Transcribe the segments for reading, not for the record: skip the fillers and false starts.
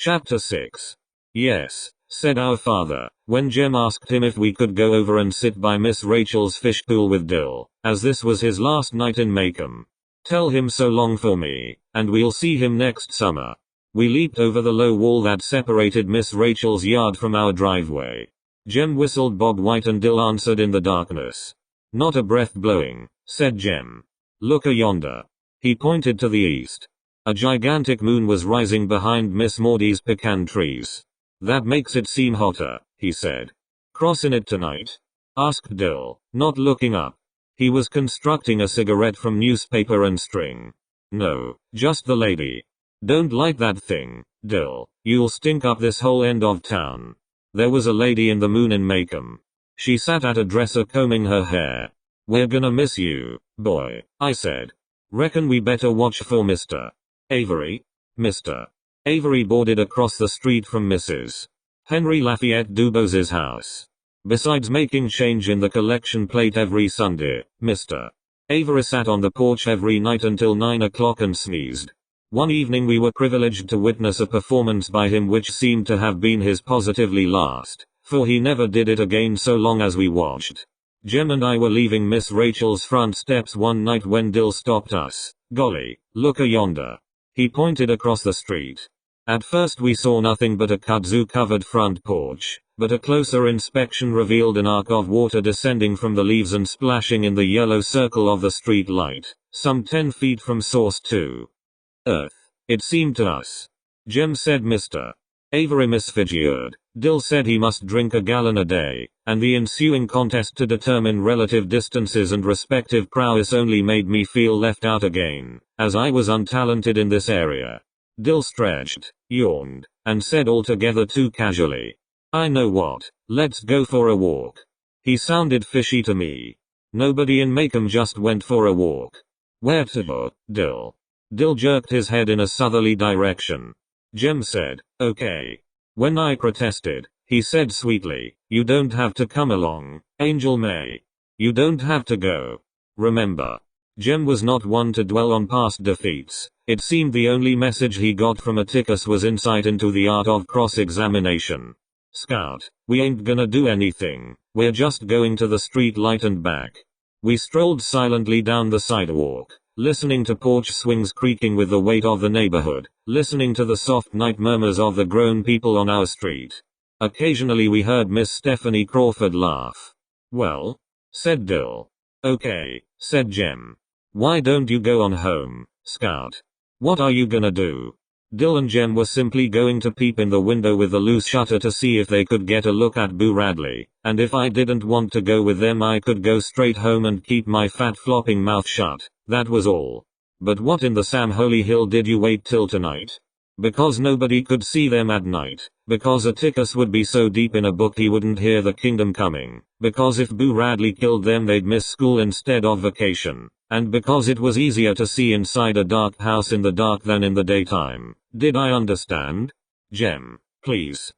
Chapter 6. Yes, said our father, when Jem asked him if we could go over and sit by Miss Rachel's fish pool with Dill, as this was his last night in Maycomb. Tell him so long for me, and we'll see him next summer. We leaped over the low wall that separated Miss Rachel's yard from our driveway. Jem whistled Bob White and Dill answered in the darkness. Not a breath blowing, said Jem. Look yonder. He pointed to the east. A gigantic moon was rising behind Miss Maudie's pecan trees. That makes it seem hotter, he said. Crossin' it tonight? Asked Dill, not looking up. He was constructing a cigarette from newspaper and string. No, just the lady. Don't light that thing, Dill. You'll stink up this whole end of town. There was a lady in the moon in Maycomb. She sat at a dresser combing her hair. We're gonna miss you, boy, I said. Reckon we better watch for Mr. Avery? Mr. Avery boarded across the street from Mrs. Henry Lafayette Dubos's house. Besides making change in the collection plate every Sunday, Mr. Avery sat on the porch every night until 9 o'clock and sneezed. One evening we were privileged to witness a performance by him which seemed to have been his positively last, for he never did it again so long as we watched. Jem and I were leaving Miss Rachel's front steps one night when Dill stopped us. Golly, look yonder. He pointed across the street. At first we saw nothing but a kudzu-covered front porch, but a closer inspection revealed an arc of water descending from the leaves and splashing in the yellow circle of the street light, some 10 feet from source to earth, it seemed to us. Jem said Mr. Avery misfigured. Dill said he must drink a gallon a day, and the ensuing contest to determine relative distances and respective prowess only made me feel left out again, as I was untalented in this area. Dill stretched, yawned, and said altogether too casually, I know what, let's go for a walk. He sounded fishy to me. Nobody in Maycomb just went for a walk. Where to, Dill? Dill jerked his head in a southerly direction. Jem said, okay. When I protested, he said sweetly, you don't have to come along, Angel May. You don't have to go. Remember. Jem was not one to dwell on past defeats. It seemed the only message he got from Atticus was insight into the art of cross-examination. Scout, we ain't gonna do anything, we're just going to the street light and back. We strolled silently down the sidewalk, listening to porch swings creaking with the weight of the neighborhood, listening to the soft night murmurs of the grown people on our street. Occasionally we heard Miss Stephanie Crawford laugh. Well? Said Dill. Okay, said Jem. Why don't you go on home, Scout? What are you gonna do? Dill and Jem were simply going to peep in the window with the loose shutter to see if they could get a look at Boo Radley, and if I didn't want to go with them I could go straight home and keep my fat flopping mouth shut, that was all. But what in the Sam Holy Hill did you wait till tonight? Because nobody could see them at night, because Atticus would be so deep in a book he wouldn't hear the kingdom coming, because if Boo Radley killed them they'd miss school instead of vacation, and because it was easier to see inside a dark house in the dark than in the daytime. Did I understand? Jem, please.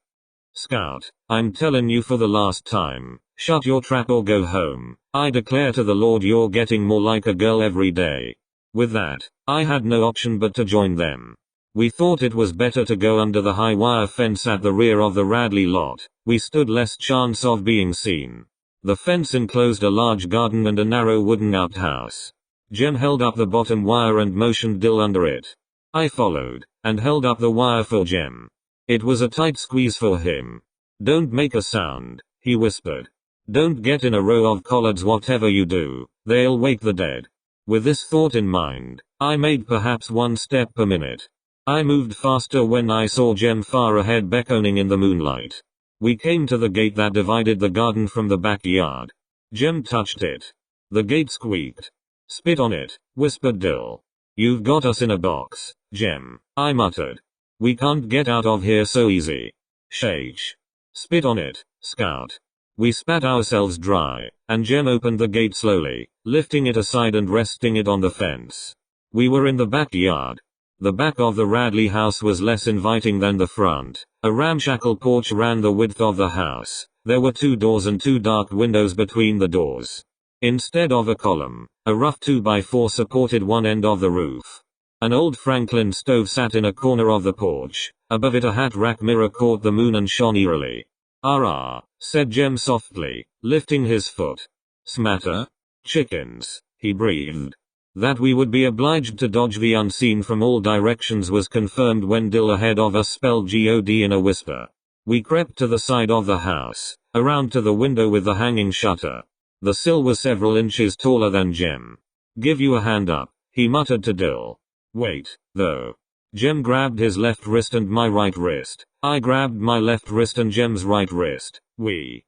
Scout, I'm telling you for the last time, shut your trap or go home. I declare to the Lord you're getting more like a girl every day. With that, I had no option but to join them. We thought it was better to go under the high wire fence at the rear of the Radley lot. We stood less chance of being seen. The fence enclosed a large garden and a narrow wooden outhouse. Jem held up the bottom wire and motioned Dill under it. I followed, and held up the wire for Jem. It was a tight squeeze for him. Don't make a sound, he whispered. Don't get in a row of collards whatever you do, they'll wake the dead. With this thought in mind, I made perhaps 1 step per minute. I moved faster when I saw Jem far ahead beckoning in the moonlight. We came to the gate that divided the garden from the backyard. Jem touched it. The gate squeaked. Spit on it, whispered Dill. You've got us in a box, Jem, I muttered. We can't get out of here so easy. Shh. Spit on it, Scout. We spat ourselves dry, and Jem opened the gate slowly, lifting it aside and resting it on the fence. We were in the backyard. The back of the Radley house was less inviting than the front. A ramshackle porch ran the width of the house. There were 2 doors and 2 dark windows between the doors. Instead of a column, a rough 2x4 supported one end of the roof. An old Franklin stove sat in a corner of the porch. Above it a hat rack mirror caught the moon and shone eerily. "Ah," said Jem softly, lifting his foot. "Smatter? Chickens," he breathed. That we would be obliged to dodge the unseen from all directions was confirmed when Dill ahead of us spelled God in a whisper. We crept to the side of the house, around to the window with the hanging shutter. The sill was several inches taller than Jem. "Give you a hand up," he muttered to Dill. "Wait, though." Jem grabbed his left wrist and my right wrist. I grabbed my left wrist and Jem's right wrist. We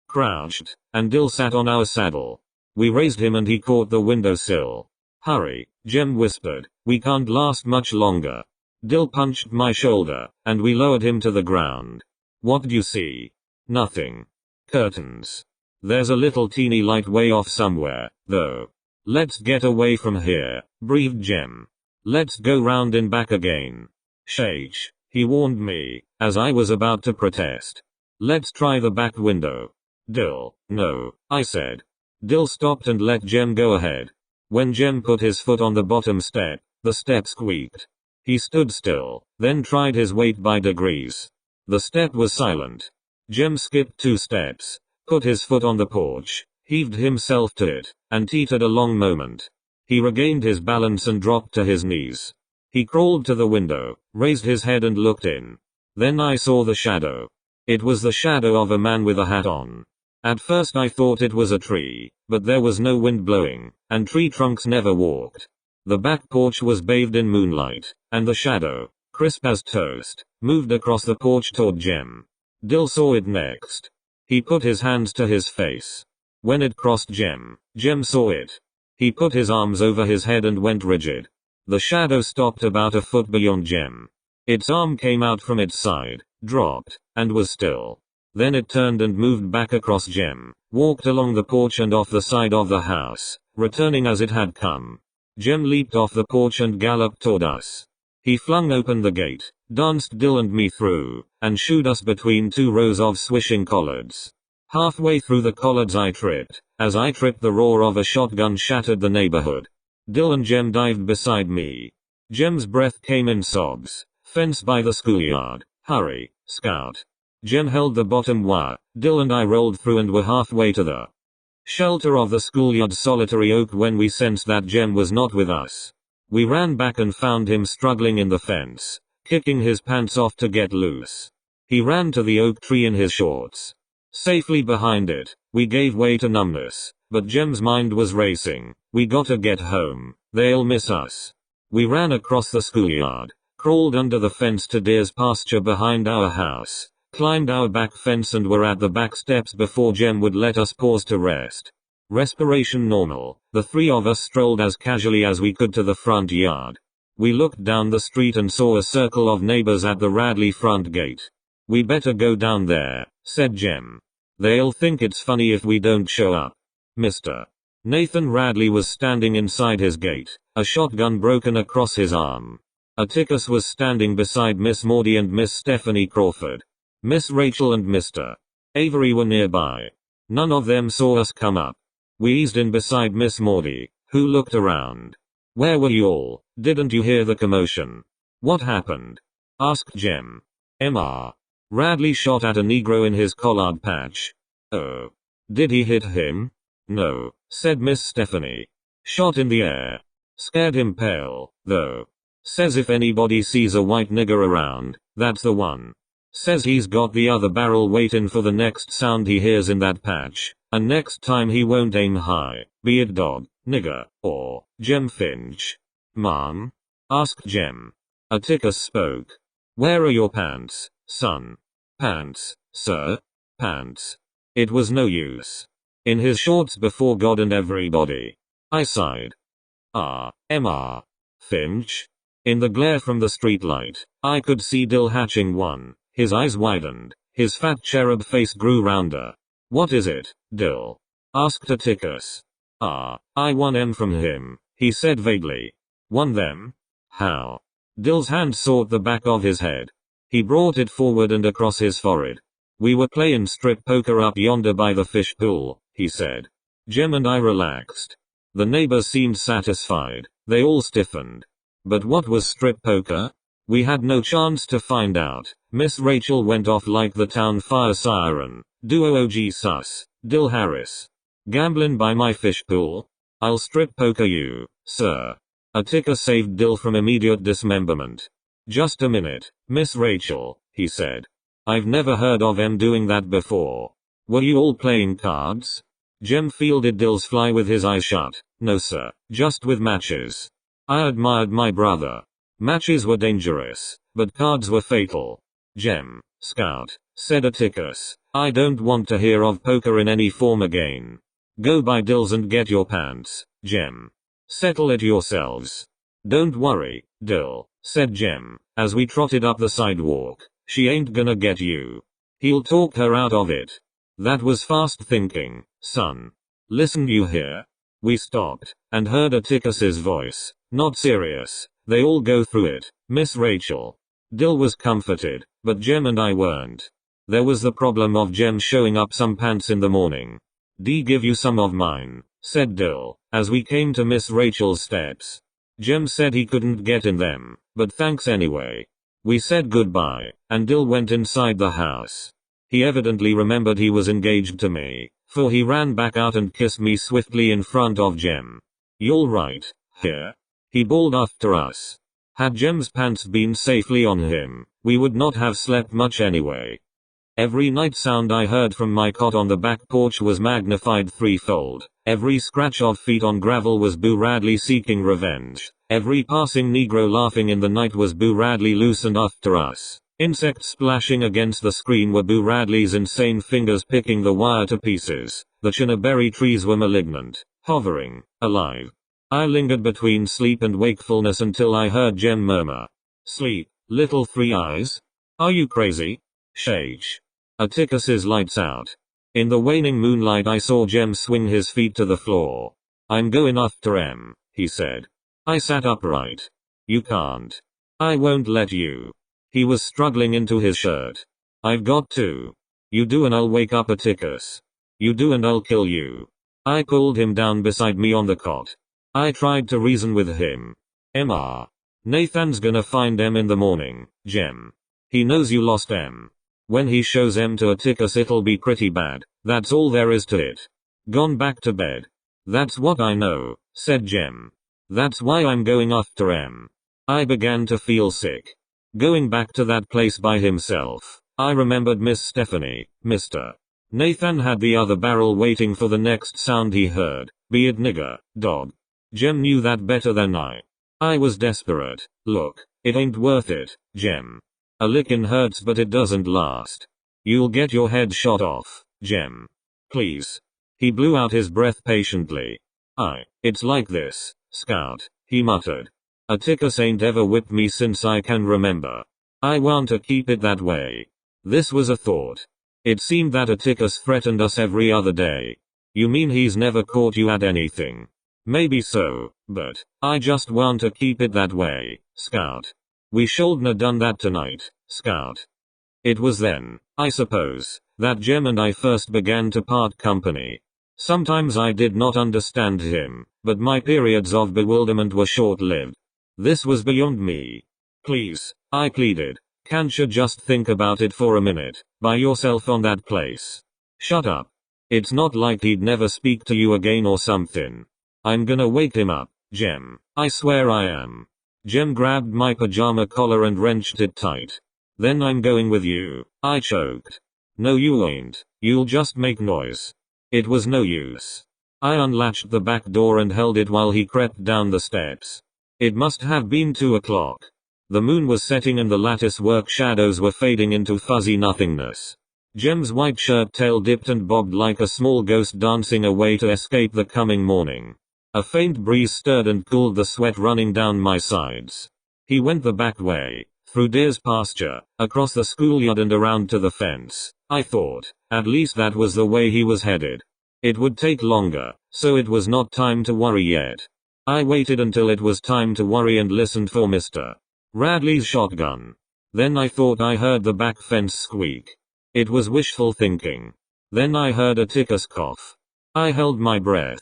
crouched, and Dill sat on our saddle. We raised him and he caught the windowsill. "Hurry," Jem whispered. "We can't last much longer." Dill punched my shoulder, and we lowered him to the ground. "What do you see?" "Nothing. Curtains. There's a little teeny light way off somewhere, though." "Let's get away from here," breathed Jem. "Let's go round and back again." "Shh," he warned me, as I was about to protest. "Let's try the back window." "Dill, no," I said. Dill stopped and let Jem go ahead. When Jem put his foot on the bottom step, the step squeaked. He stood still, then tried his weight by degrees. The step was silent. Jem skipped 2 steps, put his foot on the porch, heaved himself to it, and teetered a long moment. He regained his balance and dropped to his knees. He crawled to the window, raised his head and looked in. Then I saw the shadow. It was the shadow of a man with a hat on. At first I thought it was a tree, but there was no wind blowing, and tree trunks never walked. The back porch was bathed in moonlight, and the shadow, crisp as toast, moved across the porch toward Jem. Dill saw it next. He put his hands to his face. When it crossed Jem, Jem saw it. He put his arms over his head and went rigid. The shadow stopped about a foot beyond Jem. Its arm came out from its side, dropped, and was still. Then it turned and moved back across Jem, walked along the porch and off the side of the house, returning as it had come. Jem leaped off the porch and galloped toward us. He flung open the gate, danced Dill and me through, and shooed us between 2 rows of swishing collards. Halfway through the collards I tripped. As I tripped, the roar of a shotgun shattered the neighborhood. Dill and Jem dived beside me. Jem's breath came in sobs. "Fence by the schoolyard. Hurry, Scout." Jem held the bottom wire. Dill and I rolled through and were halfway to the shelter of the schoolyard's solitary oak when we sensed that Jem was not with us. We ran back and found him struggling in the fence, kicking his pants off to get loose. He ran to the oak tree in his shorts. Safely behind it, we gave way to numbness, but Jem's mind was racing. "We gotta get home. They'll miss us." We ran across the schoolyard, crawled under the fence to deer's pasture behind our house, climbed our back fence and were at the back steps before Jem would let us pause to rest. Respiration normal, the 3 of us strolled as casually as we could to the front yard. We looked down the street and saw a circle of neighbors at the Radley front gate. "We better go down there," said Jem. "They'll think it's funny if we don't show up." Mr. Nathan Radley was standing inside his gate, a shotgun broken across his arm. Atticus was standing beside Miss Maudie and Miss Stephanie Crawford. Miss Rachel and Mr. Avery were nearby. None of them saw us come up. We eased in beside Miss Maudie, who looked around. "Where were you all? Didn't you hear the commotion?" "What happened?" asked Jem. "Mr. Radley shot at a Negro in his collard patch." "Oh. Did he hit him?" "No," said Miss Stephanie. "Shot in the air. Scared him pale, though. Says if anybody sees a white nigger around, that's the one. Says he's got the other barrel waitin' for the next sound he hears in that patch, and next time he won't aim high, be it dog, nigger, or Jem Finch." "Mom?" asked Jem. Atticus spoke. "Where are your pants, son?" "Pants, sir? Pants." It was no use. "In his shorts before God and everybody." I sighed. Mr. Finch?" In the glare from the streetlight, I could see Dill hatching one. His eyes widened. His fat cherub face grew rounder. "What is it, Dill?" asked Atticus. I won them from him," he said vaguely. "Won them? How?" Dill's hand sought the back of his head. He brought it forward and across his forehead. "We were playin' strip poker up yonder by the fish pool," he said. Jem and I relaxed. The neighbors seemed satisfied. They all stiffened. But what was strip poker? We had no chance to find out. Miss Rachel went off like the town fire siren. Duo OG sus. Dill Harris. Gamblin' by my fish pool? I'll strip poker you, sir. A ticker saved Dill from immediate dismemberment. Just a minute, Miss Rachel, he said. I've never heard of em doing that before. Were you all playing cards? Jem fielded Dill's fly with his eyes shut. No sir, just with matches. I admired my brother. Matches were dangerous, but cards were fatal. Jem, Scout, said Atticus, I don't want to hear of poker in any form again. Go buy Dills and get your pants, Jem. Settle it yourselves. Don't worry, Dill, said Jem, as we trotted up the sidewalk. She ain't gonna get you. He'll talk her out of it. That was fast thinking, son. Listen you hear? We stopped, and heard Atticus's voice. Not serious. They all go through it, Miss Rachel. Dill was comforted, but Jem and I weren't. There was the problem of Jem showing up some pants in the morning. "Dee give you some of mine," said Dill, as we came to Miss Rachel's steps. Jem said he couldn't get in them, but thanks anyway. We said goodbye, and Dill went inside the house. He evidently remembered he was engaged to me, for he ran back out and kissed me swiftly in front of Jem. "You're right, here?" he bawled after us. Had Jem's pants been safely on him, we would not have slept much anyway. Every night sound I heard from my cot on the back porch was magnified threefold. Every scratch of feet on gravel was Boo Radley seeking revenge. Every passing Negro laughing in the night was Boo Radley loosened after us. Insects splashing against the screen were Boo Radley's insane fingers picking the wire to pieces. The chinnaberry trees were malignant, hovering, alive. I lingered between sleep and wakefulness until I heard Jem murmur, "Sleep, little three eyes? Are you crazy? Shage." Atticus's lights out. In the waning moonlight I saw Jem swing his feet to the floor. "I'm going after em," he said. I sat upright. "You can't. I won't let you." He was struggling into his shirt. "I've got to." "You do and I'll wake up Atticus." "You do and I'll kill you." I pulled him down beside me on the cot. I tried to reason with him. "Emma. Nathan's gonna find em in the morning, Jem. He knows you lost em. When he shows em to Atticus it'll be pretty bad, that's all there is to it. Gone back to bed." "That's what I know," said Jem. "That's why I'm going after em." I began to feel sick. Going back to that place by himself. I remembered Miss Stephanie, Mr. Nathan had the other barrel waiting for the next sound he heard, be it nigger, dog. Jem knew that better than I. I was desperate. "Look, it ain't worth it, Jem. A lickin' hurts but it doesn't last. You'll get your head shot off, Jem. Please." He blew out his breath patiently. It's like this, Scout," he muttered. "Atticus ain't ever whipped me since I can remember. I want to keep it that way." This was a thought. It seemed that Atticus threatened us every other day. "You mean he's never caught you at anything?" "Maybe so, but I just want to keep it that way, Scout. We shouldn't have done that tonight, Scout." It was then, I suppose, that Jem and I first began to part company. Sometimes I did not understand him, but my periods of bewilderment were short-lived. This was beyond me. "Please," I pleaded, "can't you just think about it for a minute, by yourself on that place?" "Shut up. It's not like he'd never speak to you again or something." "I'm gonna wake him up, Jem. I swear I am." Jem grabbed my pajama collar and wrenched it tight. "Then I'm going with you," I choked. "No you ain't. You'll just make noise." It was no use. I unlatched the back door and held it while he crept down the steps. It must have been 2 o'clock. The moon was setting and the lattice work shadows were fading into fuzzy nothingness. Jem's white shirt tail dipped and bobbed like a small ghost dancing away to escape the coming morning. A faint breeze stirred and cooled the sweat running down my sides. He went the back way, through Deer's pasture, across the schoolyard and around to the fence. I thought, at least that was the way he was headed. It would take longer, so it was not time to worry yet. I waited until it was time to worry and listened for Mr. Radley's shotgun. Then I thought I heard the back fence squeak. It was wishful thinking. Then I heard Atticus cough. I held my breath.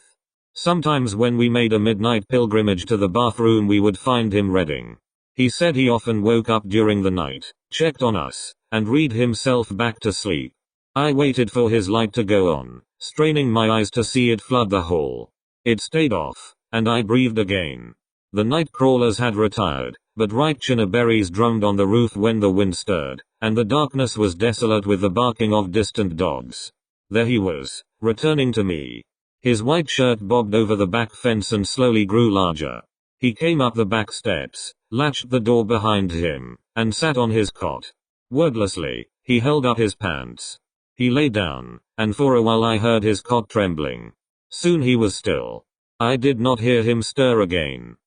Sometimes when we made a midnight pilgrimage to the bathroom we would find him reading. He said he often woke up during the night, checked on us, and read himself back to sleep. I waited for his light to go on, straining my eyes to see it flood the hall. It stayed off, and I breathed again. The night crawlers had retired, but ripe chinaberries drummed on the roof when the wind stirred, and the darkness was desolate with the barking of distant dogs. There he was, returning to me. His white shirt bobbed over the back fence and slowly grew larger. He came up the back steps, latched the door behind him, and sat on his cot. Wordlessly, he held up his pants. He lay down, and for a while I heard his cot trembling. Soon he was still. I did not hear him stir again.